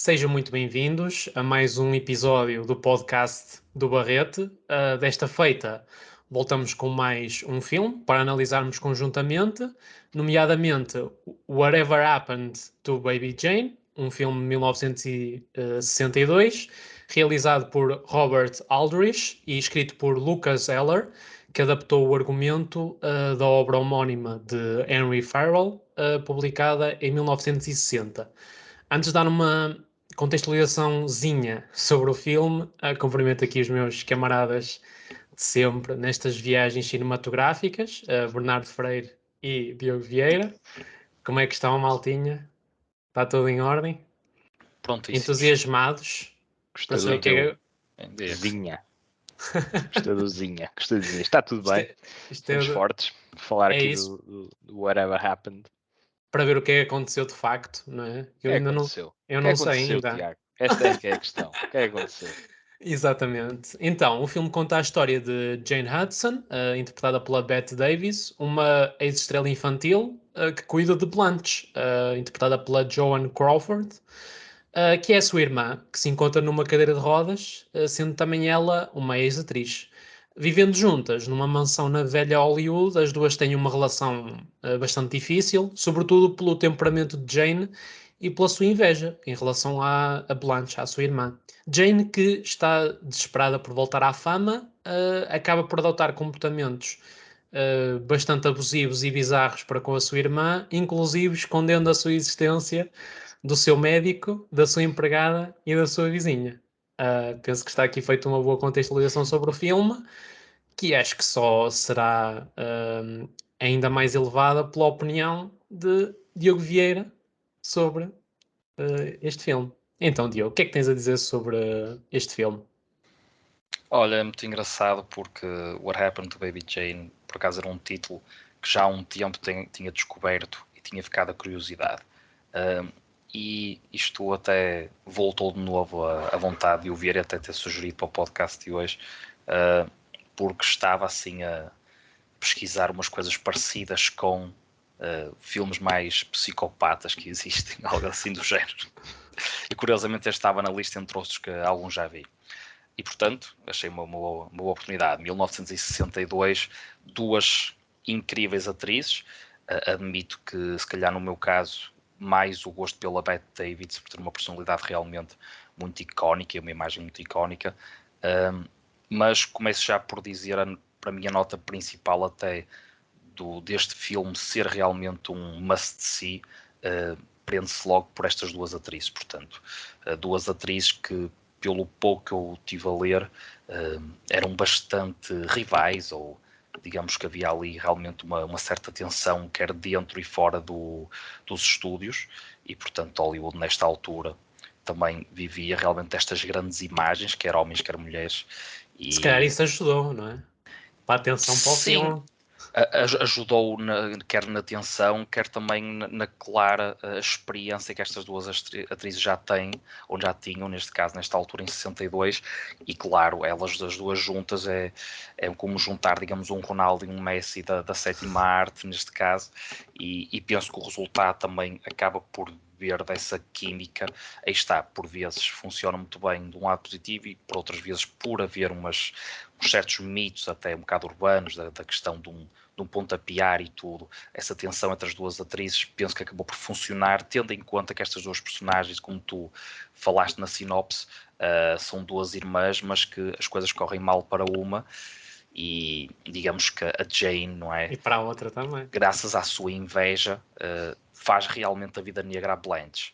Sejam muito bem-vindos a mais um episódio do podcast do Barrete. Desta feita, voltamos com mais um filme para analisarmos conjuntamente, nomeadamente Whatever Happened to Baby Jane, um filme de 1962, realizado por Robert Aldrich e escrito por Lucas Heller, que adaptou o argumento da obra homónima de Henry Farrell, publicada em 1960. Antes de dar uma contextualizaçãozinha sobre o filme, cumprimento aqui os meus camaradas de sempre nestas viagens cinematográficas, Bernardo Freire e Diogo Vieira. Como é que estão, maltinha? Está tudo em ordem? Prontíssimos. Entusiasmados para Gostei saber o que é Zinha. Gostei do Zinha. Gostei do Zinha. Está tudo bem. Estamos fortes. Falar aqui do Whatever Happened. Para ver o que é que aconteceu de facto, não é? Eu ainda aconteceu? não sei ainda. Tiago? Esta é que é a questão. O que é que aconteceu? Exatamente. Então, o filme conta a história de Jane Hudson, interpretada pela Bette Davis, uma ex-estrela infantil que cuida de Blanche, interpretada pela Joan Crawford, que é a sua irmã, que se encontra numa cadeira de rodas, sendo também ela uma ex-atriz. Vivendo juntas numa mansão na velha Hollywood, as duas têm uma relação bastante difícil, sobretudo pelo temperamento de Jane e pela sua inveja em relação a Blanche, à sua irmã. Jane, que está desesperada por voltar à fama, acaba por adotar comportamentos bastante abusivos e bizarros para com a sua irmã, inclusive escondendo a sua existência do seu médico, da sua empregada e da sua vizinha. Penso que está aqui feita uma boa contextualização sobre o filme, que acho que só será ainda mais elevada pela opinião de Diogo Vieira sobre este filme. Então, Diogo, o que é que tens a dizer sobre este filme? Olha, é muito engraçado porque What Happened to Baby Jane, por acaso, era um título que já há um tempo tinha descoberto e tinha ficado a curiosidade. E isto até voltou de novo à vontade de o ver e até ter sugerido para o podcast de hoje, porque estava assim a pesquisar umas coisas parecidas com filmes mais psicopatas que existem, algo assim do género. E curiosamente este estava na lista entre outros que alguns já vi. E portanto, achei uma boa oportunidade. 1962, duas incríveis atrizes. Admito que, se calhar no meu caso, mais o gosto pela Bette Davis, por ter uma personalidade realmente muito icónica e uma imagem muito icónica. Mas começo já por dizer, para mim, a nota principal até deste filme ser realmente um must-see, prende-se logo por estas duas atrizes. Portanto, duas atrizes que, pelo pouco que eu tive a ler, eram bastante rivais, ou digamos que havia ali realmente uma certa tensão, quer dentro e fora dos estúdios, e portanto Hollywood nesta altura também vivia realmente estas grandes imagens, quer homens, quer mulheres. Se calhar isso ajudou, não é? Para a atenção para o Sim, filme. ajudou quer na tensão, quer também na clara experiência que estas duas atrizes já têm, ou já tinham, neste caso, nesta altura, em 62, e claro, elas as duas juntas é como juntar, digamos, um Ronaldo e um Messi da sétima arte, neste caso, e penso que o resultado também acaba por ver dessa química. Aí está, por vezes funciona muito bem de um lado positivo e por outras vezes por haver uns certos mitos até um bocado urbanos da questão de um pontapear e tudo, essa tensão entre as duas atrizes, penso que acabou por funcionar, tendo em conta que estas duas personagens, como tu falaste na sinopse, são duas irmãs, mas que as coisas correm mal para uma, e digamos que a Jane, não é? E para a outra também. Graças à sua inveja, faz realmente a vida negra a Blanche.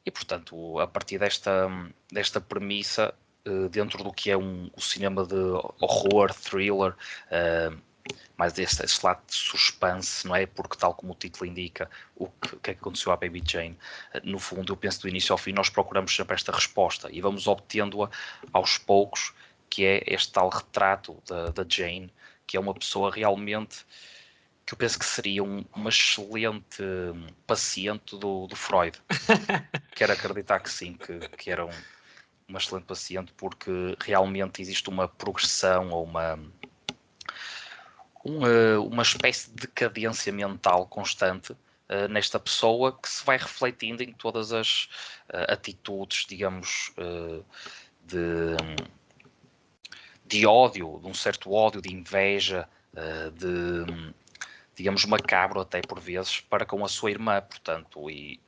E, portanto, a partir desta premissa, dentro do que é o cinema de horror, thriller, mais este lado de suspense, não é? Porque, tal como o título indica, o que é que aconteceu à Baby Jane, no fundo, eu penso do início ao fim, nós procuramos sempre esta resposta e vamos obtendo-a aos poucos, que é este tal retrato da Jane, que é uma pessoa realmente que eu penso que seria uma excelente paciente do Freud. Quero acreditar que sim, que era uma excelente paciente, porque realmente existe uma progressão ou uma espécie de decadência mental constante nesta pessoa que se vai refletindo em todas as atitudes, digamos, de, de ódio, de um certo ódio, de inveja, de, digamos, macabro até por vezes, para com a sua irmã, portanto, e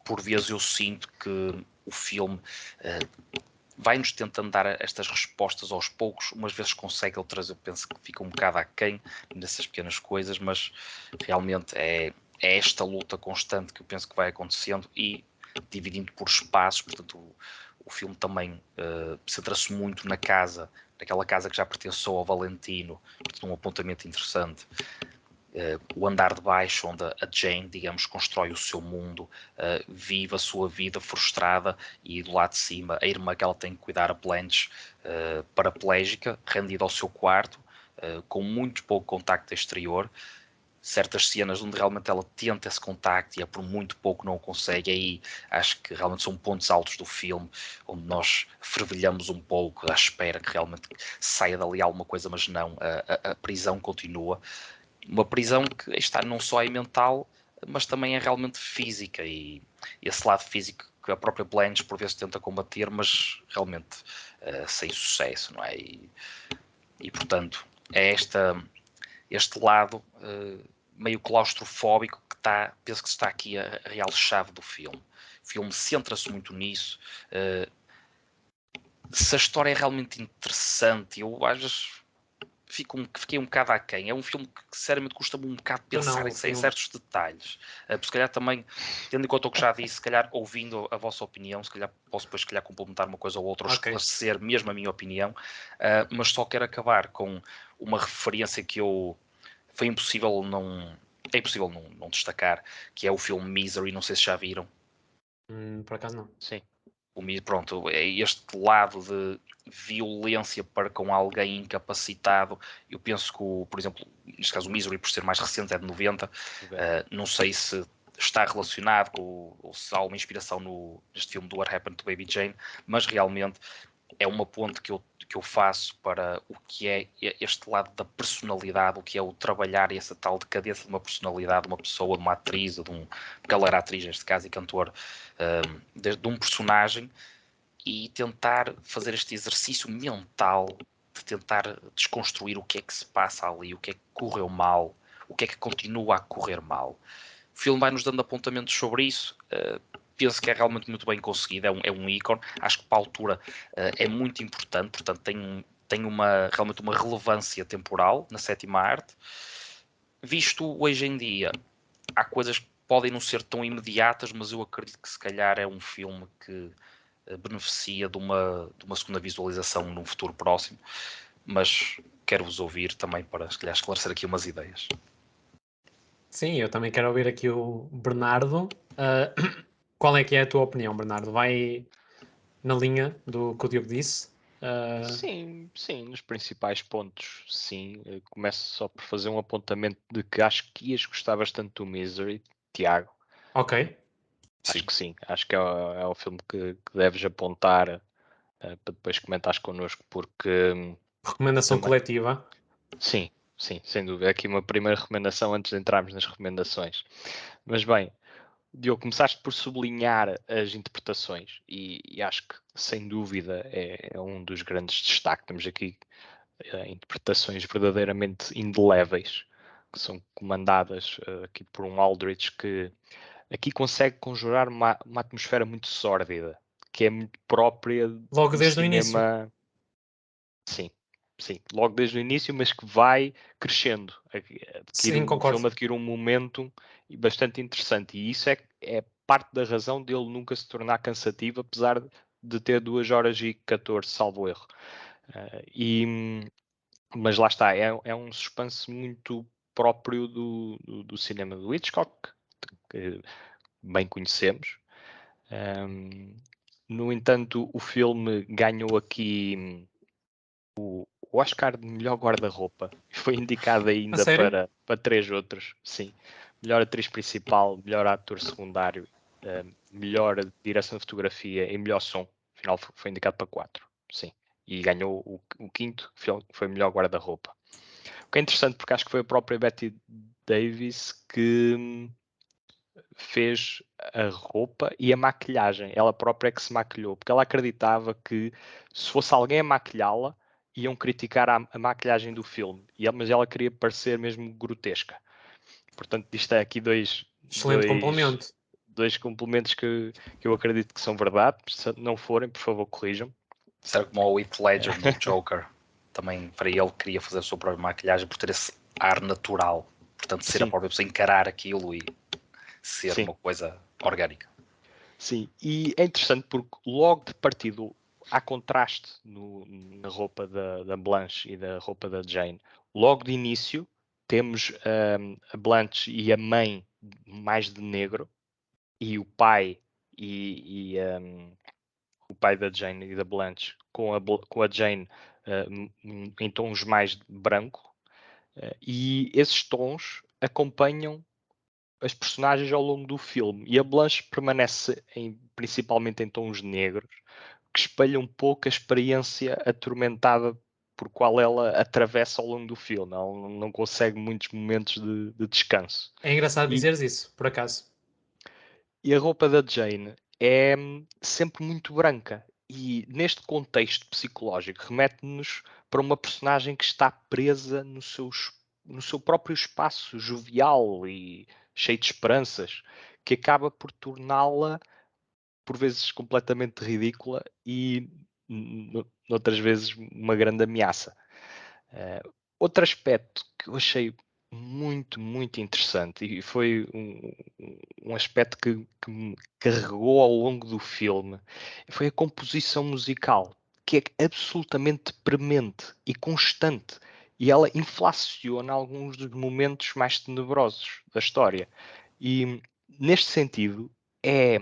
por vezes eu sinto que o filme vai-nos tentando dar estas respostas aos poucos, umas vezes consegue, outras eu penso que fica um bocado aquém nessas pequenas coisas, mas realmente é esta luta constante que eu penso que vai acontecendo e dividindo por espaços, portanto o filme também centra-se muito na casa, naquela casa que já pertenceu ao Valentino, portanto um apontamento interessante. O andar de baixo, onde a Jane, digamos, constrói o seu mundo, vive a sua vida frustrada, e do lado de cima a irmã que ela tem que cuidar, a Blanche, paraplégica, rendida ao seu quarto, com muito pouco contacto exterior. Certas cenas onde realmente ela tenta esse contacto e por muito pouco não o consegue, aí acho que realmente são pontos altos do filme, onde nós fervilhamos um pouco à espera que realmente saia dali alguma coisa, mas não, a prisão continua. Uma prisão que está não só é mental, mas também é realmente física, e esse lado físico que a própria Blanche por vezes tenta combater, mas realmente sem sucesso, não é? E portanto é este lado meio claustrofóbico que penso que está aqui a real chave do filme. O filme centra-se muito nisso. Se a história é realmente interessante, eu às vezes fiquei um bocado aquém. É um filme que sinceramente custa-me um bocado Eu pensar não, o em filme. certos detalhes. Se calhar também, tendo em conta o que já disse, se calhar ouvindo a vossa opinião, se calhar posso depois se calhar complementar uma coisa ou outra, ou Ok. esclarecer mesmo a minha opinião, mas só quero acabar com uma referência que foi impossível não. É impossível não destacar, que é o filme Misery, não sei se já viram. Por acaso não. Sim. Pronto, é este lado de violência para com alguém incapacitado. Eu penso que, por exemplo, neste caso o Misery, por ser mais recente, é de 90, não sei se está relacionado ou se há uma inspiração neste filme do What Happened to Baby Jane, mas realmente é uma ponte que eu faço para o que é este lado da personalidade, o que é o trabalhar essa tal decadência de uma personalidade, de uma pessoa, de uma atriz, porque ela era atriz neste caso e cantor, de um personagem, e tentar fazer este exercício mental de tentar desconstruir o que é que se passa ali, o que é que correu mal, o que é que continua a correr mal. O filme vai nos dando apontamentos sobre isso. Penso que é realmente muito bem conseguido, é um ícone. Acho que para a altura é muito importante, portanto tem realmente uma relevância temporal na sétima arte. Visto hoje em dia, há coisas que podem não ser tão imediatas, mas eu acredito que se calhar é um filme que beneficia de uma segunda visualização num futuro próximo, mas quero-vos ouvir também para, se calhar, esclarecer aqui umas ideias. Sim, eu também quero ouvir aqui o Bernardo. Qual é que é a tua opinião, Bernardo? Vai na linha do que o Diogo disse? Sim, sim, nos principais pontos, sim. Eu começo só por fazer um apontamento de que acho que ias gostar bastante do Misery, Tiago. Ok. Acho que sim, acho que é o filme que deves apontar para depois comentares connosco, porque Recomendação também, coletiva. sim, sim, sem dúvida. Aqui uma primeira recomendação antes de entrarmos nas recomendações. Mas bem, Diogo, começaste por sublinhar as interpretações e acho que, sem dúvida, é um dos grandes destaques. Temos aqui interpretações verdadeiramente indeléveis, que são comandadas aqui por um Aldrich que aqui consegue conjurar uma atmosfera muito sórdida, que é muito própria Logo do desde o início. cinema. Sim, sim, logo desde o início, mas que vai crescendo. Sim, O concordo. filme adquire um momento bastante interessante, e isso é parte da razão dele nunca se tornar cansativo, apesar de ter 2 horas e 14, salvo erro. Mas lá está, é um suspense muito próprio do cinema do Hitchcock, que bem conhecemos. No entanto, o filme ganhou aqui o Oscar de melhor guarda-roupa. Foi indicado A ainda sério? para 3 outros. Sim. Melhor atriz principal, melhor ator secundário, melhor direção de fotografia e melhor som. Afinal, foi indicado para 4. Sim. E ganhou o quinto, foi melhor guarda-roupa. O que é interessante, porque acho que foi a própria Betty Davis fez a roupa e a maquilhagem. Ela própria é que se maquilhou, porque ela acreditava que se fosse alguém a maquilhá-la, iam criticar a maquilhagem do filme. Mas ela queria parecer mesmo grotesca. Portanto, isto é aqui Excelente complemento. dois complementos que eu acredito que são verdade. Se não forem, por favor, corrijam. Será como o Heath Ledger no Joker? Também para ele queria fazer a sua própria maquilhagem por ter esse ar natural. Portanto, ser a própria pessoa, encarar aquilo e ser uma coisa orgânica. Sim, e é interessante porque logo de partido há contraste na roupa da Blanche e da roupa da Jane. Logo de início temos a Blanche e a mãe mais de negro e o pai o pai da Jane e da Blanche com a Jane em tons mais de branco, e esses tons acompanham as personagens ao longo do filme, e a Blanche permanece principalmente em tons negros, que espelha um pouco a experiência atormentada por qual ela atravessa ao longo do filme. Ela não consegue muitos momentos de descanso. É engraçado dizeres isso, por acaso. E a roupa da Jane é sempre muito branca. E neste contexto psicológico remete-nos para uma personagem que está presa no seu próprio espaço jovial e cheio de esperanças, que acaba por torná-la por vezes completamente ridícula e noutras vezes uma grande ameaça. Outro aspecto que eu achei muito, muito interessante, e foi um aspecto que me carregou ao longo do filme, foi a composição musical, que é absolutamente premente e constante, e ela inflaciona alguns dos momentos mais tenebrosos da história. E neste sentido é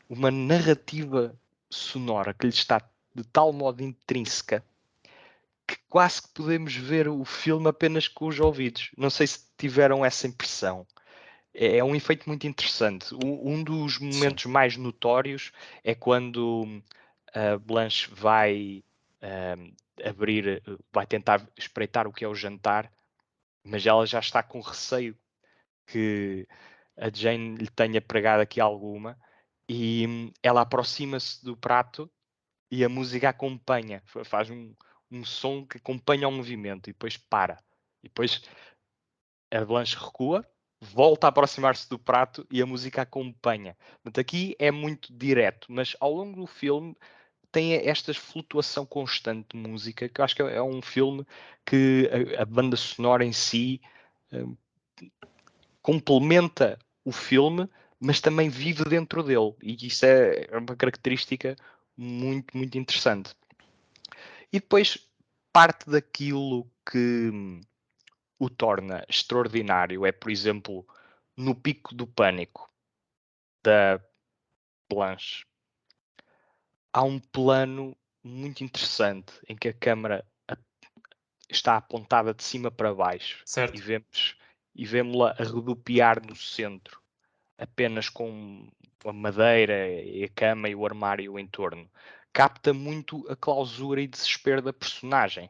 uma narrativa sonora que lhe está de tal modo intrínseca que quase que podemos ver o filme apenas com os ouvidos. Não sei se tiveram essa impressão. É um efeito muito interessante. Um dos momentos mais notórios é quando a Blanche vai vai tentar espreitar o que é o jantar, mas ela já está com receio que a Jane lhe tenha pregado aqui alguma, e ela aproxima-se do prato e a música acompanha, faz um som que acompanha o movimento e depois para. E depois a Blanche recua, volta a aproximar-se do prato e a música acompanha. Portanto, aqui é muito direto, mas ao longo do filme tem esta flutuação constante de música, que eu acho que é um filme que a banda sonora em si complementa o filme, mas também vive dentro dele. E isso é uma característica muito, muito interessante. E depois, parte daquilo que o torna extraordinário é, por exemplo, no pico do pânico da Blanche, há um plano muito interessante em que a câmara está apontada de cima para baixo, Certo. e vemos-la a rodopiar no centro, apenas com a madeira e a cama e o armário em torno. Capta muito a clausura e desespero da personagem.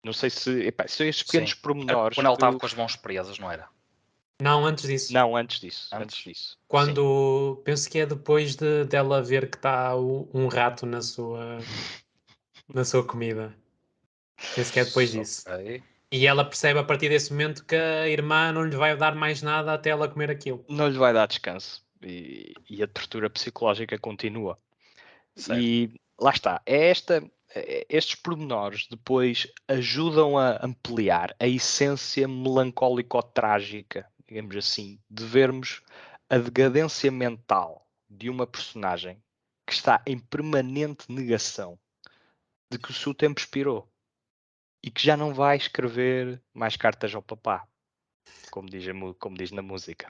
Não sei se são estes pequenos pormenores. Quando ela estava com as mãos presas, não era? Não, antes disso. Não, antes disso. Quando penso que é depois dela ver que está um rato na sua comida. Penso que é depois disso. Okay. E ela percebe a partir desse momento que a irmã não lhe vai dar mais nada até ela comer aquilo. Não lhe vai dar descanso. E a tortura psicológica continua. Certo. E lá está. Estes pormenores depois ajudam a ampliar a essência melancólico-trágica, digamos assim, de vermos a decadência mental de uma personagem que está em permanente negação de que o seu tempo expirou e que já não vai escrever mais cartas ao papá, como diz na música.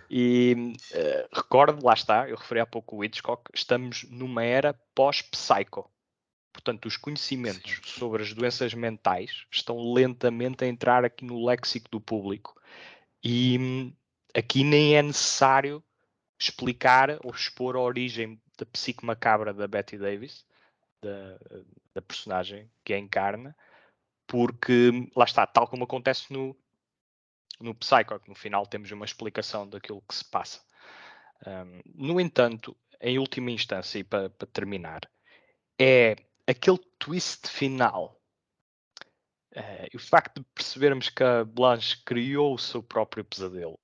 E recordo, lá está, eu referi há pouco o Hitchcock, estamos numa era pós-psycho. Portanto, os conhecimentos sobre as doenças mentais estão lentamente a entrar aqui no léxico do público. E aqui nem é necessário explicar ou expor a origem da psique macabra da Bette Davis, da personagem que a encarna, porque lá está, tal como acontece no Psycho, que no final temos uma explicação daquilo que se passa. No entanto, em última instância, e para terminar, é aquele twist final. E o facto de percebermos que a Blanche criou o seu próprio pesadelo,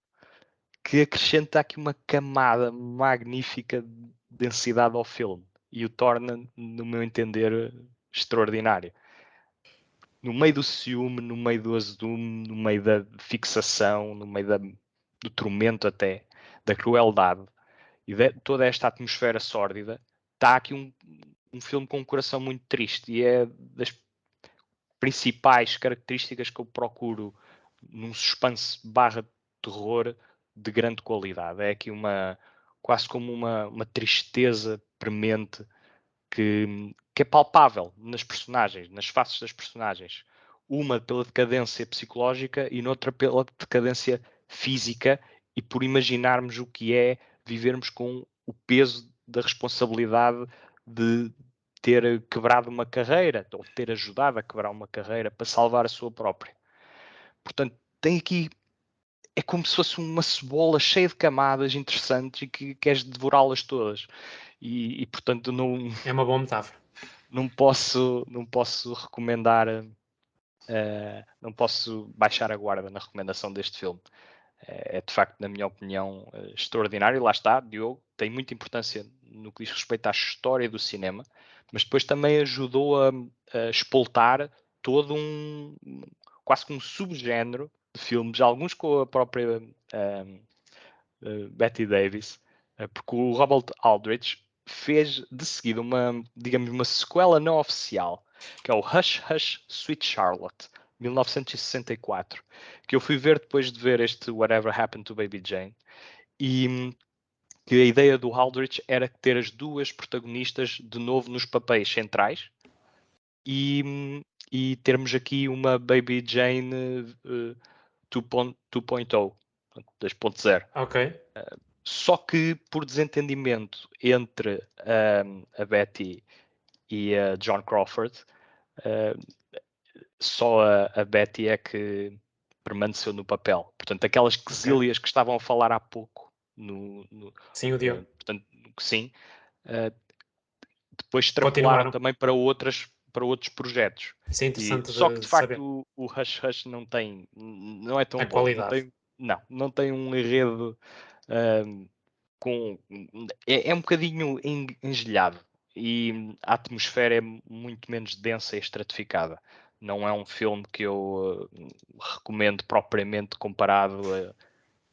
que acrescenta aqui uma camada magnífica de densidade ao filme e o torna, no meu entender, extraordinário. No meio do ciúme, no meio do azedume, no meio da fixação, no meio do tormento até, da crueldade e de toda esta atmosfera sórdida, está aqui um filme com um coração muito triste e é das principais características que eu procuro num suspense barra terror de grande qualidade. É aqui quase como uma tristeza premente que é palpável nas personagens, nas faces das personagens. Uma pela decadência psicológica e noutra pela decadência física e por imaginarmos o que é vivermos com o peso da responsabilidade de ter quebrado uma carreira ou ter ajudado a quebrar uma carreira para salvar a sua própria. Portanto, tem aqui é como se fosse uma cebola cheia de camadas interessantes e que queres devorá-las todas. E portanto não É uma boa metáfora. não posso recomendar, não posso baixar a guarda na recomendação deste filme. É de facto, na minha opinião, extraordinário. Lá está, Diogo, tem muita importância no que diz respeito à história do cinema, mas depois também ajudou a explotar todo quase que um subgénero de filmes, alguns com a própria Bette Davis, porque o Robert Aldrich fez de seguida digamos, uma sequela não oficial, que é o Hush Hush Sweet Charlotte, 1964, que eu fui ver depois de ver este Whatever Happened to Baby Jane, e que a ideia do Aldrich era ter as duas protagonistas de novo nos papéis centrais e termos aqui uma Baby Jane 2.0, 2.0. Ok. Só que por desentendimento entre a Betty e a John Crawford, só a Betty é que permaneceu no papel. Portanto, aquelas quesílias que estavam a falar há pouco, Sim, o Diogo. portanto, sim, depois extrapolaram Continuaram. também para outros projetos. Isso é interessante Só que de de saber. facto o Hush Hush não é tão A bom. qualidade. Não tem um enredo é um bocadinho engelhado e a atmosfera é muito menos densa e estratificada. Não é um filme que eu recomendo propriamente comparado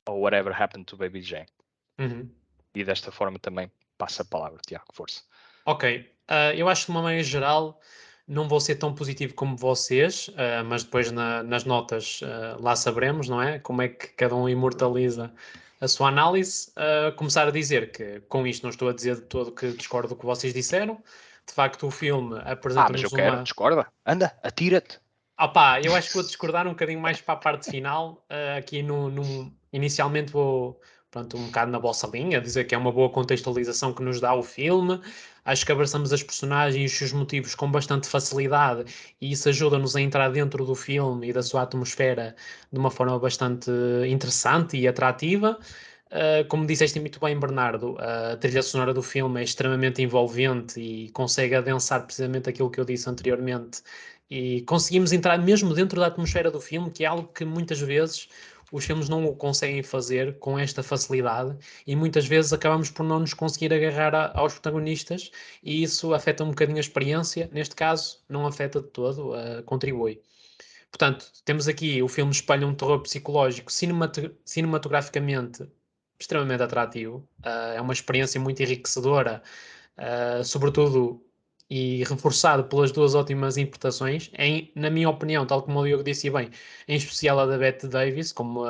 ao Whatever Happened to Baby Jane. Uhum. E desta forma também passa a palavra, Tiago, força. Ok. Eu acho que de uma maneira geral não vou ser tão positivo como vocês, mas depois nas notas lá saberemos, não é? Como é que cada um imortaliza a sua análise. Começar a dizer que com isto não estou a dizer de todo que discordo do que vocês disseram. De facto, o filme Mas eu apresenta-nos quero, uma. discorda. Anda, atira-te. Opá, eu acho que vou discordar um bocadinho mais para a parte final. Aqui inicialmente vou, pronto, um bocado na vossa linha, dizer que é uma boa contextualização que nos dá o filme. Acho que abraçamos as personagens e os seus motivos com bastante facilidade e isso ajuda-nos a entrar dentro do filme e da sua atmosfera de uma forma bastante interessante e atrativa. Como disseste muito bem, Bernardo, a trilha sonora do filme é extremamente envolvente e consegue adensar precisamente aquilo que eu disse anteriormente e conseguimos entrar mesmo dentro da atmosfera do filme, que é algo que muitas vezes os filmes não o conseguem fazer com esta facilidade e muitas vezes acabamos por não nos conseguir agarrar aos protagonistas e isso afeta um bocadinho a experiência. Neste caso, não afeta de todo, contribui. Portanto, temos aqui o filme espelha um terror psicológico cinematograficamente extremamente atrativo. É uma experiência muito enriquecedora, sobretudo e reforçado pelas duas ótimas interpretações, na minha opinião, tal como o Diogo disse bem, em especial a da Bette Davis, como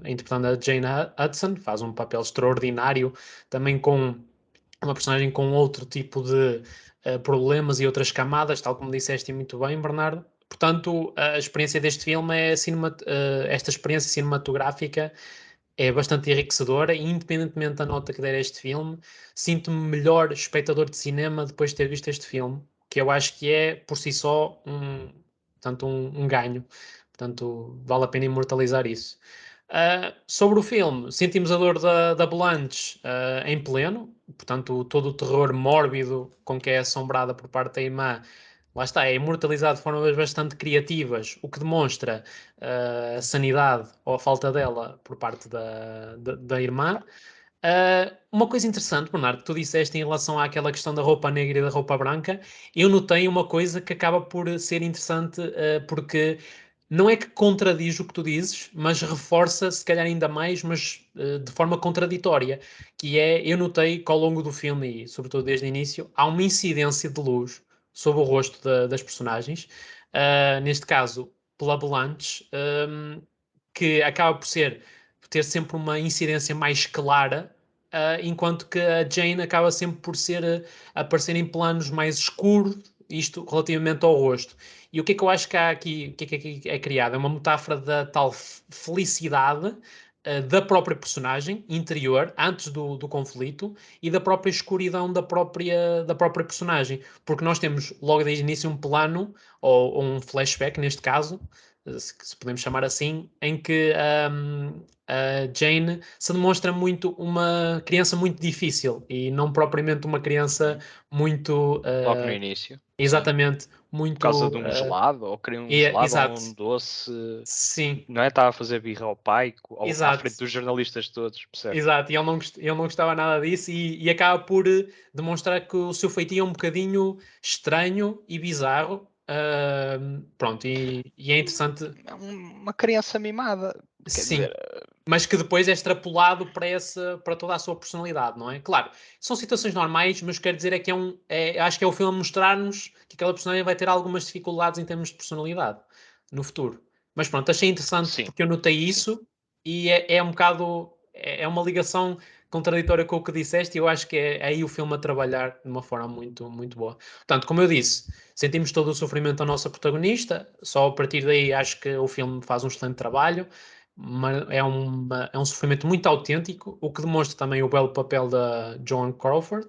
interpretando a Jane Hudson, faz um papel extraordinário, também com uma personagem com outro tipo de problemas e outras camadas, tal como disseste muito bem, Bernardo. Portanto, a experiência deste filme esta experiência cinematográfica é bastante enriquecedora e independentemente da nota que der a este filme, sinto-me melhor espectador de cinema depois de ter visto este filme, que eu acho que é por si só portanto, um ganho. Portanto, vale a pena imortalizar isso. Sobre o filme, sentimos a dor da Blanche em pleno, portanto, todo o terror mórbido com que é assombrada por parte da irmã, lá está, é imortalizado de formas bastante criativas, o que demonstra a sanidade ou a falta dela por parte da irmã. Uma coisa interessante, Bernardo, que tu disseste em relação àquela questão da roupa negra e da roupa branca, eu notei uma coisa que acaba por ser interessante, porque não é que contradiz o que tu dizes, mas reforça, se calhar ainda mais, mas de forma contraditória, que é, eu notei que ao longo do filme, e sobretudo desde o início, há uma incidência de luz sobre o rosto das personagens, neste caso, pela Blanche, que acaba por ter sempre uma incidência mais clara, enquanto que a Jane acaba sempre por aparecer em planos mais escuros, isto relativamente ao rosto. E o que é que eu acho que há aqui, o que é que é criado? É uma metáfora da tal felicidade da própria personagem interior, antes do conflito, e da própria escuridão da própria personagem. Porque nós temos logo desde o início um plano, ou um flashback neste caso, se podemos chamar assim, em que a Jane se demonstra muito uma criança muito difícil e não propriamente uma criança muito Logo no início, sim. exatamente Por causa de muito um gelado, ou queria um gelado ou exato, um doce, sim, não é? Estava a fazer birra ao pai, à exato, frente dos jornalistas todos, percebes? exato, e ele não gostava nada disso e acaba por demonstrar que o seu feitio é um bocadinho estranho e bizarro. Pronto, e é interessante, É uma criança mimada, quer sim, dizer, mas que depois é extrapolado para toda a sua personalidade, não é? Claro, são situações normais, mas quero dizer é que acho que é o filme a mostrar-nos que aquela personagem vai ter algumas dificuldades em termos de personalidade no futuro. Mas pronto, achei interessante sim, porque eu notei sim. isso e é um bocado, é uma ligação contraditória com o que disseste e eu acho que é aí o filme a trabalhar de uma forma muito, muito boa. Portanto, como eu disse, sentimos todo o sofrimento da nossa protagonista, só a partir daí acho que o filme faz um excelente trabalho, é um sofrimento muito autêntico, o que demonstra também o belo papel da Joan Crawford.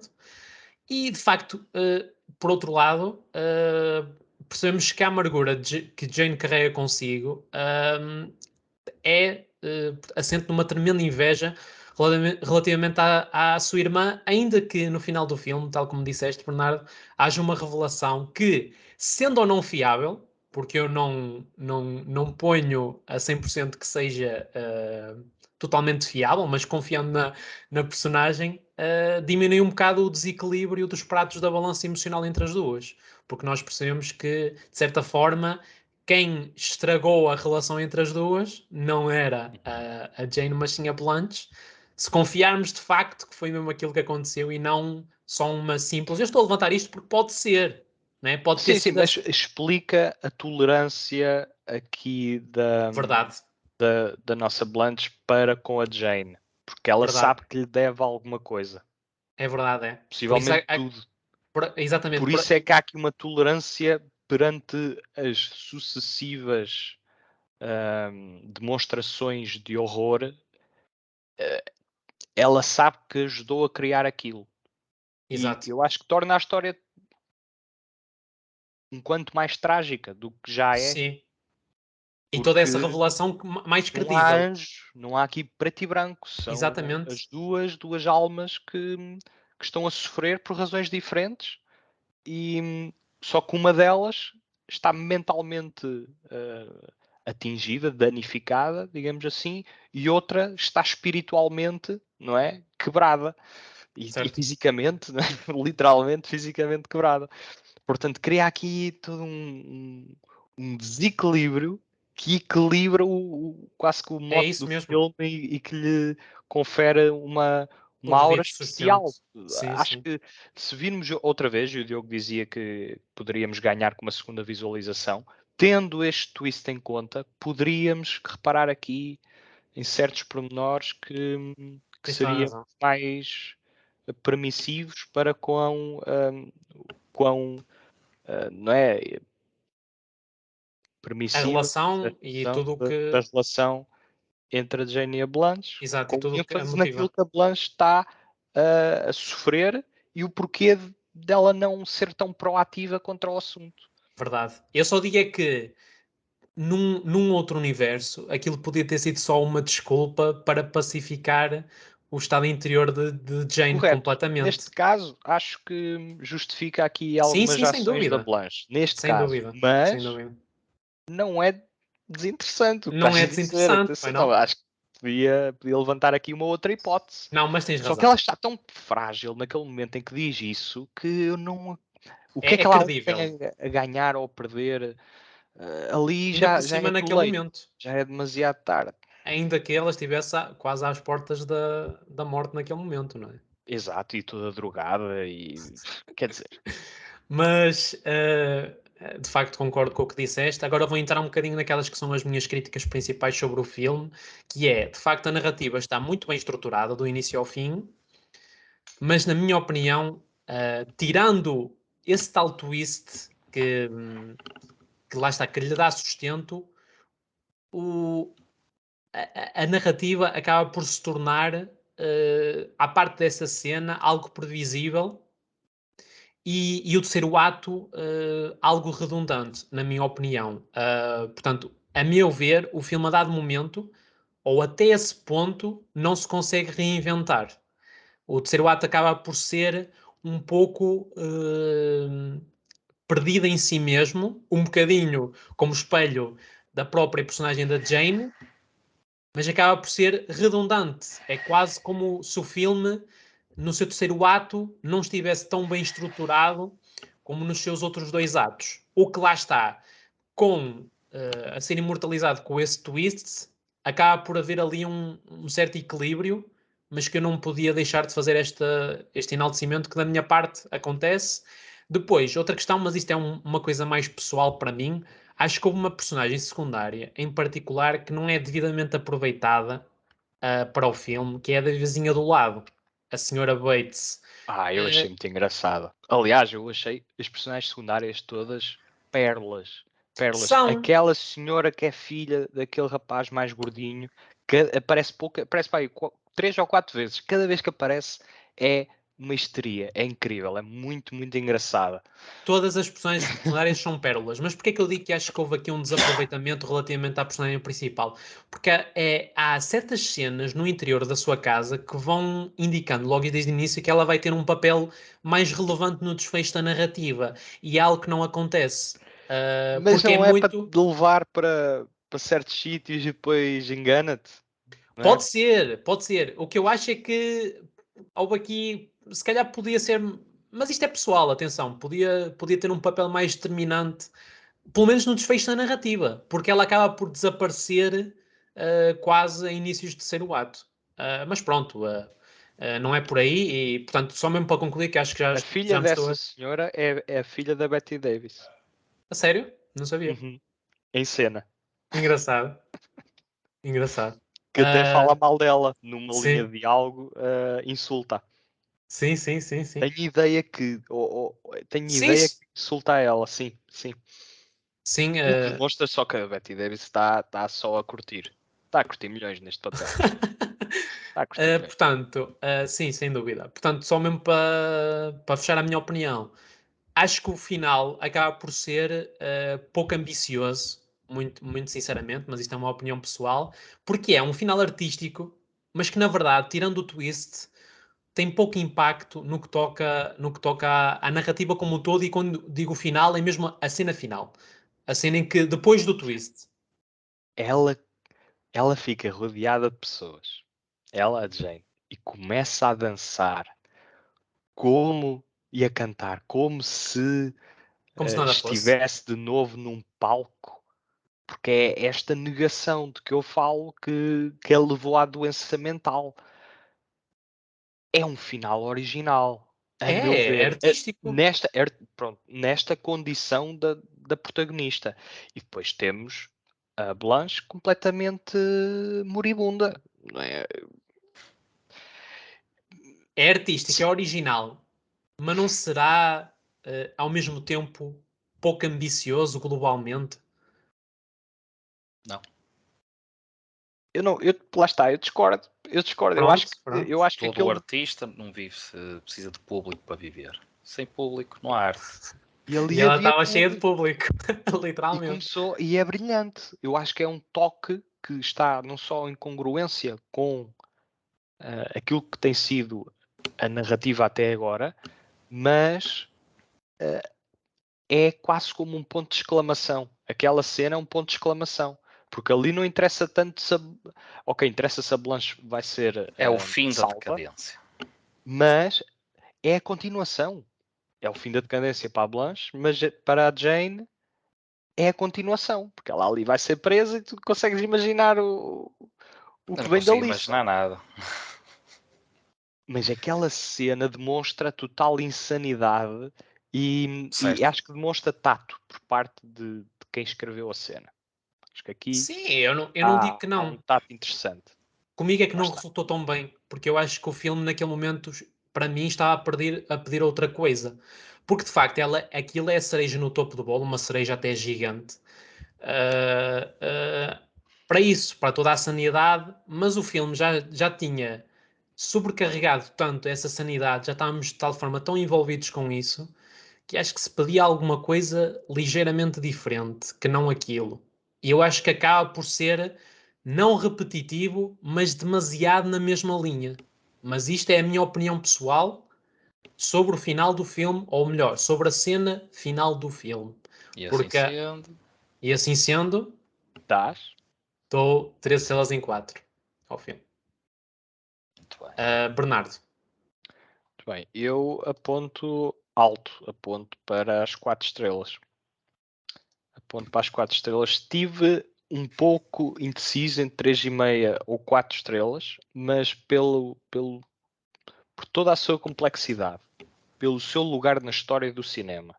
E, de facto, por outro lado, percebemos que a amargura que Jane carrega consigo assente numa tremenda inveja relativamente à sua irmã, ainda que no final do filme, tal como disseste, Bernardo, haja uma revelação que, sendo ou não fiável, porque eu não ponho a 100% que seja totalmente fiável, mas confiando na personagem, diminui um bocado o desequilíbrio dos pratos da balança emocional entre as duas. Porque nós percebemos que, de certa forma, quem estragou a relação entre as duas não era a Jane, mas sim a Blanche. Se confiarmos de facto que foi mesmo aquilo que aconteceu e não só uma simples. Eu estou a levantar isto porque pode ser, né? Pode ter Sim, sim, sido mas explica a tolerância aqui verdade, da nossa Blanche para com a Jane, porque ela verdade, sabe que lhe deve alguma coisa, é verdade, é. Por isso, possivelmente tudo. exatamente, Por isso é que há aqui uma tolerância perante as sucessivas demonstrações de horror. Ela sabe que ajudou a criar aquilo. E exato, eu acho que torna a história um quanto mais trágica do que já é, sim. E toda essa porque revelação mais não há credível, anjo, não há aqui preto e branco, são exatamente, as duas almas que estão a sofrer por razões diferentes e só que uma delas está mentalmente atingida, danificada, digamos assim, e outra está espiritualmente, não é, quebrada e certo. fisicamente, não é? Literalmente fisicamente quebrada. Portanto, cria aqui todo um desequilíbrio que equilibra quase que o É mote isso do mesmo. filme e que lhe confere O uma aura devido sustento. especial. Sim, Acho sim. que se virmos outra vez, e o Diogo dizia que poderíamos ganhar com uma segunda visualização, tendo este twist em conta, poderíamos reparar aqui em certos pormenores que Tens toda a seriam razão. mais permissivos para quão não é A permissiva a relação e visão tudo o da que. relação entre a Jane e a Blanche, Exato, e com tudo o que a ênfase naquilo motiva. que a Blanche está a sofrer e o porquê dela não ser tão proativa contra o assunto. Verdade. Eu só digo é que num outro universo, aquilo podia ter sido só uma desculpa para pacificar o estado interior de Jane Correto. completamente. Neste caso, acho que justifica aqui Sim, algumas sim, sem ações da dúvida. Blanche. Neste Sem caso. dúvida. Sem Mas dúvida. não é desinteressante o que Não estás é a dizer. desinteressante, Atenção, pois não? acho que podia levantar aqui uma outra hipótese. Não, mas tens Só que razão. ela está tão frágil naquele momento em que diz isso que eu não. O que é É que ela credível. tem a ganhar ou a perder? Ali Ainda por já cima é too naquele late. momento. Já é demasiado tarde. Ainda que ela estivesse quase às portas da morte naquele momento, não é? Exato, e toda drogada e quer dizer, Mas de facto concordo com o que disseste. Agora vou entrar um bocadinho naquelas que são as minhas críticas principais sobre o filme, que é, de facto, a narrativa está muito bem estruturada do início ao fim, mas na minha opinião, tirando esse tal twist que lá está, que lhe dá sustento, o, a narrativa acaba por se tornar, à parte dessa cena, algo previsível e o terceiro ato, algo redundante, na minha opinião. Portanto, a meu ver, o filme a dado momento, ou até esse ponto, não se consegue reinventar. O terceiro ato acaba por ser um pouco perdido em si mesmo, um bocadinho como espelho da própria personagem da Jane, mas acaba por ser redundante. É quase como se o filme, no seu terceiro ato, não estivesse tão bem estruturado como nos seus outros dois atos. O que lá está, a ser imortalizado com esse twist, acaba por haver ali um certo equilíbrio, mas que eu não podia deixar de fazer este enaltecimento que da minha parte acontece. Depois, outra questão, mas isto é uma coisa mais pessoal para mim. Acho que houve uma personagem secundária, em particular, que não é devidamente aproveitada para o filme, que é a da vizinha do lado, a senhora Bates. eu achei muito engraçado. Aliás, eu achei as personagens secundárias todas pérolas. Pérolas. São Aquela senhora que é filha daquele rapaz mais gordinho, que aparece pouco, aparece para aí 3 ou 4 vezes. Cada vez que aparece é uma histeria. É incrível, é muito, muito engraçada. todas as personagens secundárias são pérolas, mas porquê é que eu digo que acho que houve aqui um desaproveitamento relativamente à personagem principal? Porque há certas cenas no interior da sua casa que vão indicando logo desde o início que ela vai ter um papel mais relevante no desfecho da narrativa e é algo que não acontece. Mas Porque é não é para te muito. levar para certos sítios e depois engana-te, não é? Pode ser, pode ser. O que eu acho é que houve aqui, se calhar podia ser, mas isto é pessoal, atenção, podia ter um papel mais determinante, pelo menos no desfecho da narrativa, porque ela acaba por desaparecer quase a inícios de terceiro ato. Mas pronto, não é por aí, e portanto, só mesmo para concluir, que acho que A filha já me estou dessa a. senhora é a filha da Betty Davis. A sério? Não sabia. Uhum. Em cena. Engraçado, engraçado. Que até fala Ah, mal dela numa linha sim, de diálogo, insulta. sim, sim, sim, sim. Tenho ideia que tenho Sim, ideia que insulta ela, sim, sim. sim. O que demonstra só que a Betty Davis está só a curtir. Está a curtir milhões neste papel. Está a curtir milhões. Portanto, sim, sem dúvida. Portanto, só mesmo para fechar a minha opinião, acho que o final acaba por ser pouco ambicioso, muito, muito sinceramente, mas isto é uma opinião pessoal, porque é um final artístico, mas que na verdade, tirando o twist, tem pouco impacto no que toca à narrativa como um todo, e quando digo final, é mesmo a cena final. A cena em que, depois do twist. Ela, ela fica rodeada de pessoas. Ela, a Jane, e começa a dançar como e a cantar como se Como se nada fosse. estivesse de novo num palco, porque é esta negação de que eu falo que a levou à doença mental. É um final original, a meu É ver, artístico. nesta condição da protagonista. E depois temos a Blanche completamente moribunda, não é? É artístico, é original, mas não será, ao mesmo tempo, pouco ambicioso globalmente? Não. Lá está, eu discordo, Pronto, eu pronto. acho que Todo aquele artista não vive, se precisa de público para viver. Sem público não há arte. E ali E ela havia estava cheia de público. público, E literalmente. começou, e é brilhante. Eu acho que é um toque que está não só em congruência com aquilo que tem sido a narrativa até agora, mas é quase como um ponto de exclamação. Aquela cena é um ponto de exclamação. Porque ali não interessa tanto se ok, interessa se a Blanche vai ser É o fim da salva, decadência. mas é a continuação. É o fim da decadência para a Blanche, mas para a Jane é a continuação, porque ela ali vai ser presa e tu consegues imaginar o Eu que não vem consigo dali. imaginar nada. Mas aquela cena demonstra total insanidade e Certo. acho que demonstra tato por parte de quem escreveu a cena. Acho que aqui Sim, eu não digo que há um não. tato interessante. Comigo é que Lá não está. resultou tão bem, porque eu acho que o filme naquele momento, para mim, estava a pedir outra coisa. Porque de facto, aquilo é a cereja no topo do bolo, uma cereja até gigante. ah, ah, para isso, para toda a sanidade, mas o filme já tinha sobrecarregado tanto essa sanidade, já estávamos de tal forma tão envolvidos com isso, que acho que se pedia alguma coisa ligeiramente diferente, que não aquilo. E eu acho que acaba por ser não repetitivo, mas demasiado na mesma linha. Mas isto é a minha opinião pessoal sobre o final do filme, ou melhor, sobre a cena final do filme. E assim Porque, sendo, e assim sendo, Estás? dou 13 estrelas em 4 ao filme. muito bem. Bernardo. Muito bem. Eu aponto alto, aponto para as 4 estrelas. Aponto para as 4 estrelas. Estive um pouco indeciso entre 3,5 ou 4 estrelas, mas por toda a sua complexidade, pelo seu lugar na história do cinema,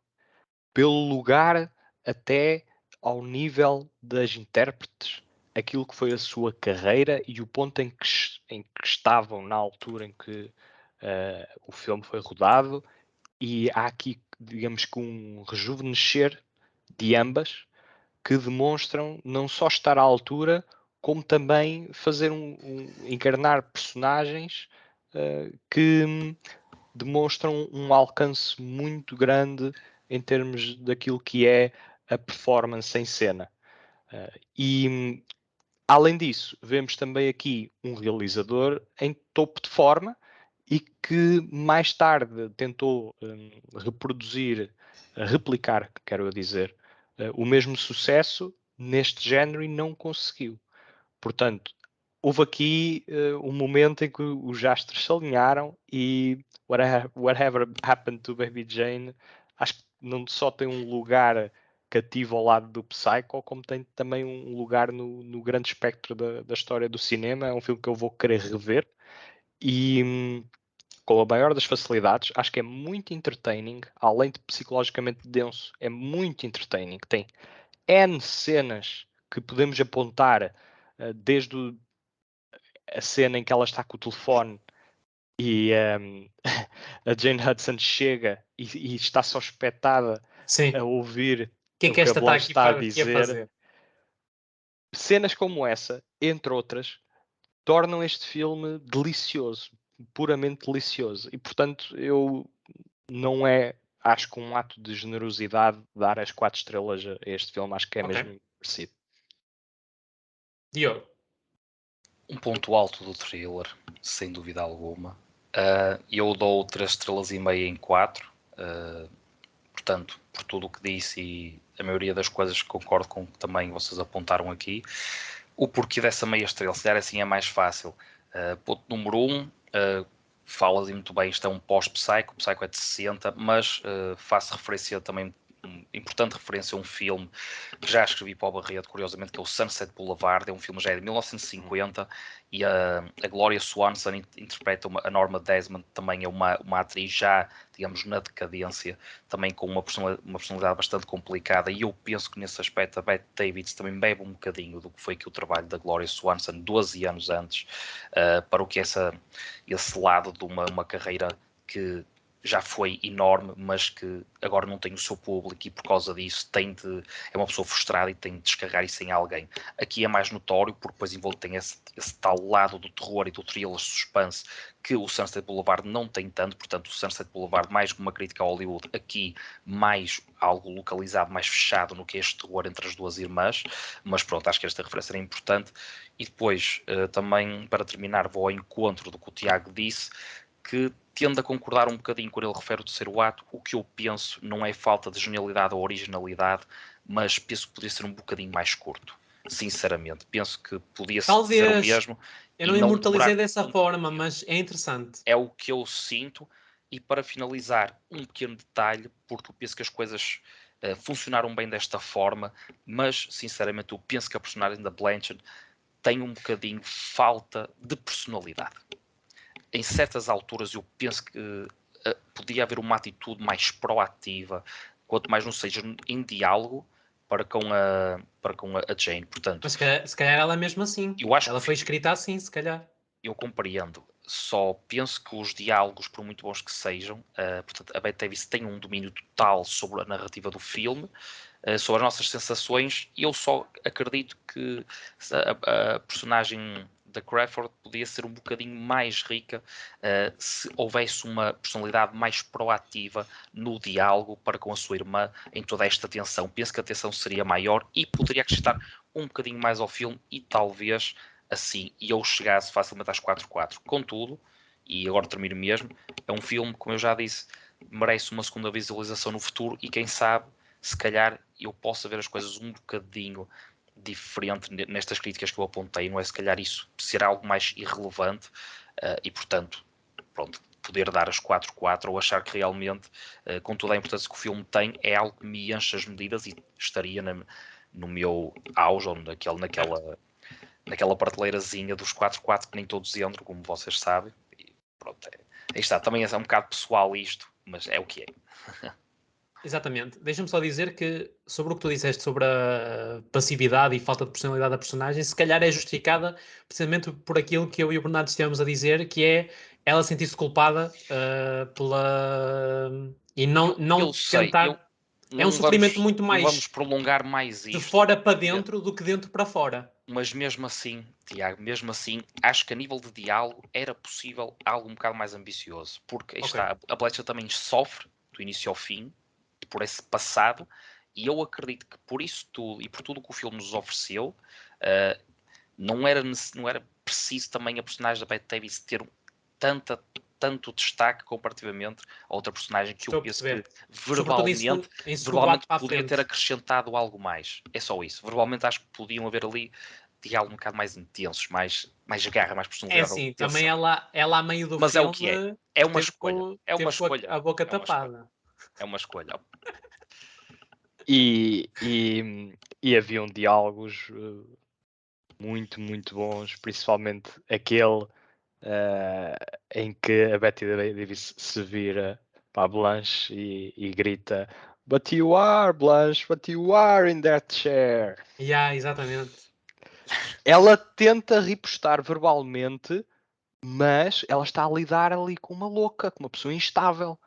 pelo lugar até ao nível das intérpretes, aquilo que foi a sua carreira e o ponto em que estavam na altura em que o filme foi rodado, e há aqui, digamos que um rejuvenescer de ambas que demonstram não só estar à altura, como também fazer encarnar personagens que demonstram um alcance muito grande em termos daquilo que é a performance em cena. E além disso, vemos também aqui um realizador em topo de forma e que mais tarde tentou replicar, quero dizer, o mesmo sucesso neste género e não conseguiu. Portanto, houve aqui um momento em que os astros se alinharam e Whatever Happened to Baby Jane, acho que não só tem um lugar cativo ao lado do Psycho, como tem também um lugar no grande espectro da história do cinema. É um filme que eu vou querer rever e com a maior das facilidades, acho que é muito entertaining, além de psicologicamente denso, é muito entertaining. Tem N cenas que podemos apontar, desde a cena em que ela está com o telefone e a Jane Hudson chega e está só espetada Sim. a ouvir O que é o que que a esta está Blanche aqui, está a aqui a dizer. fazer? Cenas como essa, entre outras, tornam este filme delicioso, puramente delicioso. E portanto, eu não é, acho que um ato de generosidade dar as 4 estrelas a este filme, acho que é Ok. mesmo merecido. Diogo. Um ponto alto do thriller, sem dúvida alguma. Eu dou 3 estrelas e meia em 4. Portanto, por tudo o que disse e a maioria das coisas que concordo com que também vocês apontaram aqui. O porquê dessa meia estrela, se calhar assim é mais fácil. Ponto número 1, falas muito bem, isto é um pós-Psycho, o Psycho é de 60, mas faço referência também, importante referência a um filme que já escrevi para o Barreto, curiosamente, que é o Sunset Boulevard, é um filme já de 1950 e a Gloria Swanson interpreta a Norma Desmond, também é uma atriz já, digamos, na decadência, também com uma personalidade bastante complicada, e eu penso que nesse aspecto a Bette Davis também bebe um bocadinho do que foi que o trabalho da Gloria Swanson 12 anos antes, para o que esse lado de uma carreira que já foi enorme, mas que agora não tem o seu público e por causa disso é uma pessoa frustrada e tem de descarregar isso em alguém. Aqui é mais notório porque depois tem esse tal lado do terror e do thriller suspense que o Sunset Boulevard não tem tanto, portanto o Sunset Boulevard mais uma crítica a Hollywood, aqui mais algo localizado, mais fechado no que é este terror entre as duas irmãs, mas pronto, acho que esta referência era importante. E depois, também, para terminar, vou ao encontro do que o Tiago disse, que tendo a concordar um bocadinho quando ele refere o terceiro ato. O que eu penso não é falta de genialidade ou originalidade, mas penso que podia ser um bocadinho mais curto. Sinceramente, penso que podia ser o mesmo. Eu não imortalizei dessa forma, mas é interessante. É o que eu sinto. E para finalizar, um pequeno detalhe, porque eu penso que as coisas funcionaram bem desta forma, mas sinceramente eu penso que a personagem da Blanchett tem um bocadinho falta de personalidade. Em certas alturas eu penso que podia haver uma atitude mais proativa, quanto mais não seja em diálogo para com a Jane. Portanto, mas se calhar ela é mesmo assim. Ela foi escrita assim, se calhar. Eu compreendo. Só penso que os diálogos, por muito bons que sejam, portanto, a Bette Davis tem um domínio total sobre a narrativa do filme, sobre as nossas sensações, e eu só acredito que a personagem da Crawford podia ser um bocadinho mais rica se houvesse uma personalidade mais proativa no diálogo para com a sua irmã em toda esta tensão. Penso que a tensão seria maior e poderia acrescentar um bocadinho mais ao filme e talvez assim, e eu chegasse facilmente às 4-4. Contudo, e agora termino mesmo, é um filme, como eu já disse, merece uma segunda visualização no futuro e quem sabe, se calhar eu possa ver as coisas um bocadinho diferente nestas críticas que eu apontei, não é? Se calhar isso ser algo mais irrelevante e, portanto, pronto, poder dar as 4-4 ou achar que realmente, com toda a importância que o filme tem, é algo que me enche as medidas e estaria no meu auge ou naquela prateleirazinha dos 4-4 que nem todos entram, como vocês sabem. E pronto, aí está. Também é um bocado pessoal isto, mas é o que é. Exatamente. Deixa-me só dizer que sobre o que tu disseste sobre a passividade e falta de personalidade da personagem, se calhar é justificada precisamente por aquilo que eu e o Bernardo estivemos a dizer, que é ela sentir-se culpada pela... e não tentar... É um sofrimento muito mais... Não vamos prolongar mais isto. De fora para dentro do que dentro para fora. Mas mesmo assim, Tiago, mesmo assim, acho que a nível de diálogo era possível algo um bocado mais ambicioso. Porque aí está, a Blanchett também sofre do início ao fim, por esse passado, e eu acredito que por isso tudo e por tudo que o filme nos ofereceu, não era preciso também a personagem da Bette Davis ter tanto destaque comparativamente a outra personagem que eu penso que verbalmente podia ter acrescentado algo mais. É só isso. Verbalmente acho que podiam haver ali diálogos um bocado mais intensos, mais garra, mais personalidade. É sim, também ela a meio do mas filme... Mas é o que é. É uma escolha. É uma escolha. A boca tapada. É uma escolha. E haviam diálogos muito, muito bons, principalmente aquele em que a Bette Davis se vira para a Blanche e grita "But you are, Blanche, but you are in that chair." Exatamente. Ela tenta ripostar verbalmente, mas ela está a lidar ali com uma louca, com uma pessoa instável.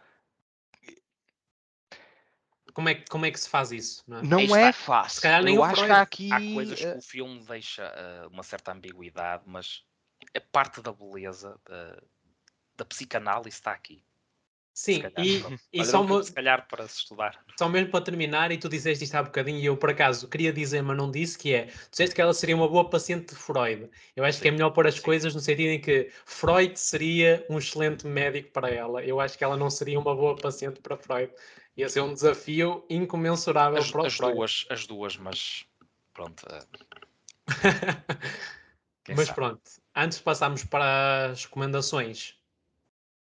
Como é que se faz isso? Não é fácil. Se calhar nem eu o acho Freud. que há aqui... Há coisas que o filme deixa uma certa ambiguidade, mas a parte da beleza da psicanálise está aqui. Sim, e só se calhar para se estudar. Só mesmo para terminar, e tu disseste isto há bocadinho, e eu por acaso queria dizer, mas não disse, que é, tu disseste que ela seria uma boa paciente de Freud. Eu acho que é melhor pôr as coisas no sentido em que Freud seria um excelente médico para ela. Eu acho que ela não seria uma boa paciente para Freud. Ia ser um desafio incomensurável para o Freud. As duas, mas pronto. Mas pronto, antes de passarmos para as recomendações,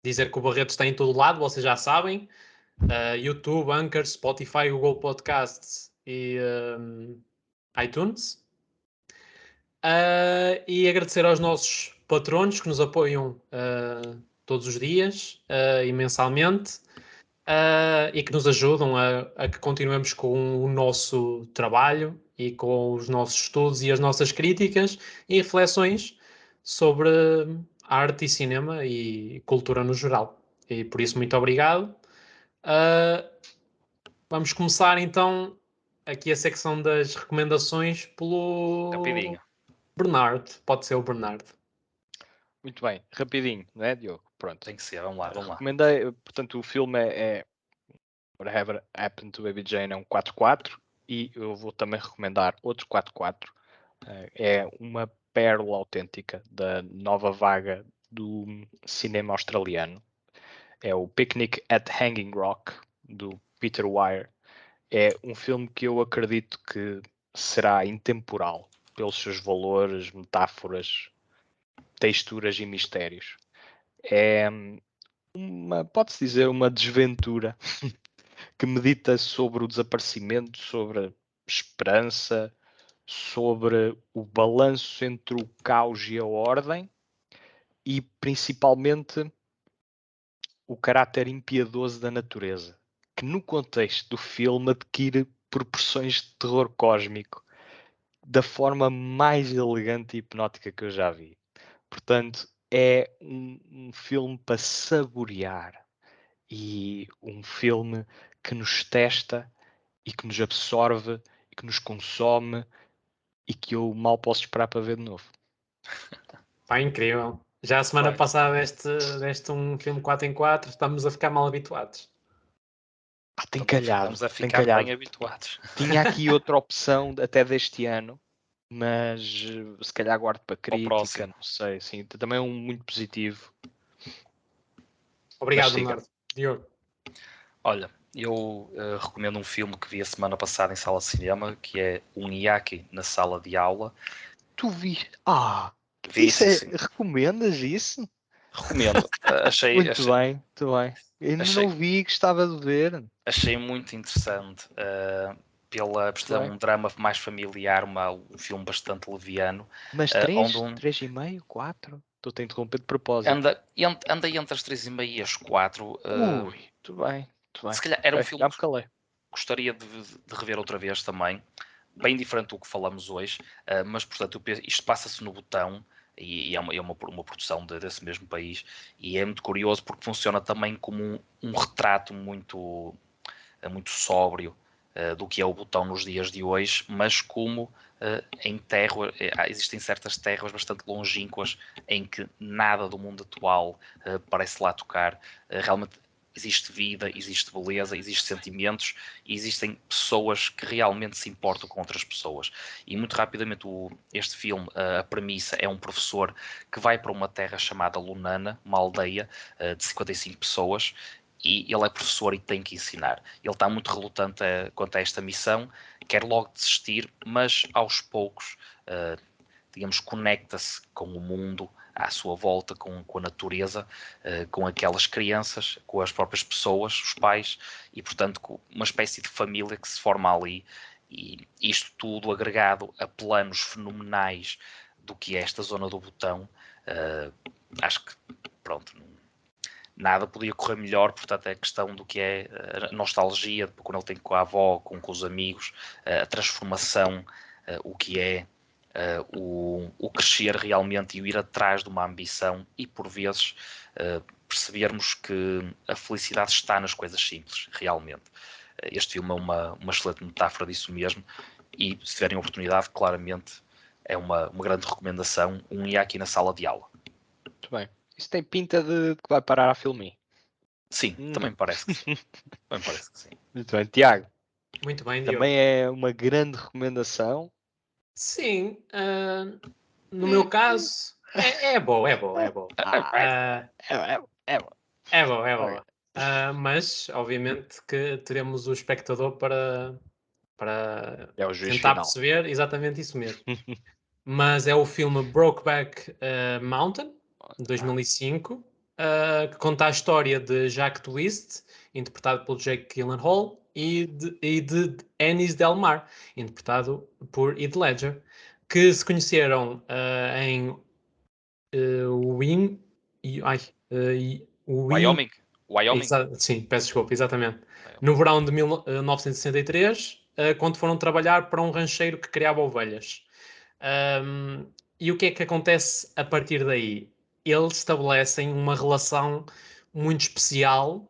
dizer que o Barreto está em todo lado, vocês já sabem. YouTube, Anchor, Spotify, Google Podcasts e iTunes. E agradecer aos nossos patronos que nos apoiam todos os dias e mensalmente e que nos ajudam a que continuemos com o nosso trabalho e com os nossos estudos e as nossas críticas e reflexões sobre arte e cinema e cultura no geral. e por isso muito obrigado. Vamos começar então aqui a secção das recomendações pelo Rapidinho. Bernardo. Pode ser o Bernardo. Muito bem, rapidinho, não é, Diogo? Pronto. Tem que ser, vamos lá. Recomendei, portanto, o filme é Whatever Happened to Baby Jane, é um 4-4, e eu vou também recomendar outro 4-4. É uma pérola autêntica da nova vaga do cinema australiano. É o Picnic at Hanging Rock, do Peter Weir. É um filme que eu acredito que será intemporal pelos seus valores, metáforas, texturas e mistérios. É pode-se dizer, uma desventura que medita sobre o desaparecimento, sobre a esperança, sobre o balanço entre o caos e a ordem e principalmente o caráter impiedoso da natureza, que no contexto do filme adquire proporções de terror cósmico da forma mais elegante e hipnótica que eu já vi. Portanto, é um filme para saborear e um filme que nos testa e que nos absorve e que nos consome e que eu mal posso esperar para ver de novo. Pá, incrível. Já a semana passada deste um filme 4 em 4, estamos a ficar mal habituados. Tem calhado. Estamos a ficar bem habituados. Tinha aqui outra opção até deste ano, mas se calhar guardo para crítica, não sei. Sim, também é um muito positivo. Obrigado, Bernardo. Diogo. Olha, eu recomendo um filme que vi a semana passada em sala de cinema, que é Um Iaki na Sala de Aula. Tu vi? Vi, isso sim. Recomendas isso? Recomendo. Muito bem. Eu não vi, gostava de ver. Achei muito interessante. Por um drama mais familiar, um filme bastante leviano. Mas 3,5, 4? Estou a interromper de propósito. Anda entre as 3,5 e as 4. Muito bem. Se calhar era um filme que gostaria de rever outra vez também. Bem diferente do que falamos hoje, mas portanto isto passa-se no Butão e é uma produção desse mesmo país, e é muito curioso porque funciona também como um retrato muito sóbrio do que é o Butão nos dias de hoje, mas como em terra existem certas terras bastante longínquas em que nada do mundo atual parece lá tocar. Realmente existe vida, existe beleza, existem sentimentos e existem pessoas que realmente se importam com outras pessoas. E muito rapidamente este filme, a premissa é um professor que vai para uma terra chamada Lunana, uma aldeia de 55 pessoas, e ele é professor e tem que ensinar. Ele está muito relutante quanto a esta missão, quer logo desistir, mas aos poucos, digamos, conecta-se com o mundo à sua volta, com a natureza, com aquelas crianças, com as próprias pessoas, os pais, e portanto com uma espécie de família que se forma ali, e isto tudo agregado a planos fenomenais do que é esta zona do Butão. Acho que, pronto, nada podia correr melhor, portanto é a questão do que é a nostalgia, quando ele tem com a avó, com os amigos, a transformação, o que é o crescer realmente e o ir atrás de uma ambição e por vezes percebermos que a felicidade está nas coisas simples, realmente. Este filme é uma excelente metáfora disso mesmo e se tiverem oportunidade, claramente é uma grande recomendação, um Iaki na Sala de Aula. Muito bem. Isso tem pinta de que vai parar a filme. Sim, também parece que sim. Também parece que sim. Muito bem, Tiago. Muito bem, Diogo. Também é uma grande recomendação. Sim, no meu caso, é bom. É bom. Mas, obviamente, que teremos o espectador para É o juiz tentar final. perceber exatamente isso mesmo. Mas é o filme Brokeback Mountain, de 2005, que conta a história de Jack Twist, interpretado pelo Jake Gyllenhaal, e de Anis Del Mar, interpretado por Heath Ledger, que se conheceram em Wyoming? Sim, peço desculpa, exatamente. No verão de 1963, quando foram trabalhar para um rancheiro que criava ovelhas. E o que é que acontece a partir daí? Eles estabelecem uma relação muito especial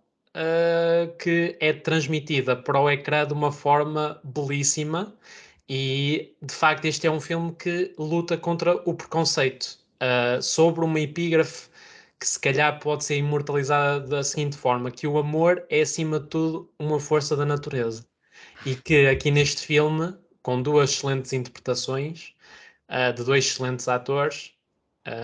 que é transmitida para o ecrã de uma forma belíssima e, de facto, este é um filme que luta contra o preconceito sobre uma epígrafe que se calhar pode ser imortalizada da seguinte forma, que o amor é, acima de tudo, uma força da natureza. E que aqui neste filme, com duas excelentes interpretações, de dois excelentes atores,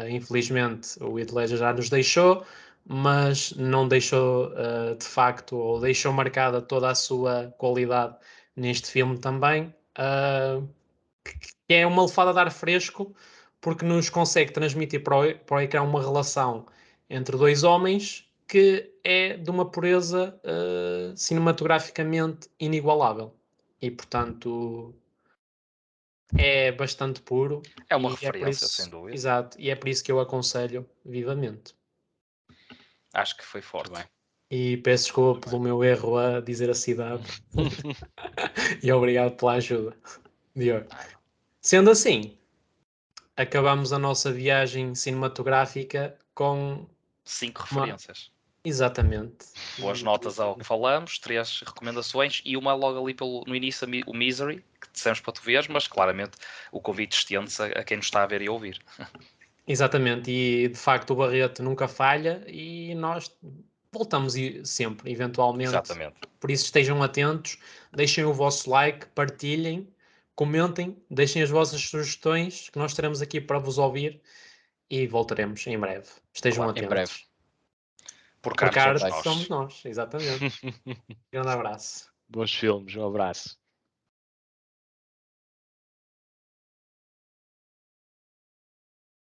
infelizmente o Heath Ledger já nos deixou, mas não deixou de facto, ou deixou marcada toda a sua qualidade neste filme também, que é uma lefada de ar fresco, porque nos consegue transmitir para o ecrã uma relação entre dois homens que é de uma pureza cinematograficamente inigualável. E, portanto, é bastante puro É uma e é por referência, sem isso, dúvida. exato, e é por isso que eu aconselho vivamente. Acho que foi forte. Muito E peço desculpa pelo meu erro a dizer a cidade e obrigado pela ajuda, Diogo. Sendo assim, acabamos a nossa viagem cinematográfica com 5 uma. referências. Exatamente. Boas notas ao que falamos, 3 recomendações e uma logo ali no início, o Misery, que dissemos para tu veres, mas claramente o convite estende-se a quem nos está a ver e a ouvir. Exatamente, e de facto o Barreto nunca falha e nós voltamos sempre, eventualmente. Exatamente. Por isso estejam atentos, deixem o vosso like, partilhem, comentem, deixem as vossas sugestões, que nós estaremos aqui para vos ouvir e voltaremos em breve. Estejam Claro. Em breve. atentos. Por Por cá somos cá nós. somos nós, exatamente. Grande abraço. Bons filmes, um abraço.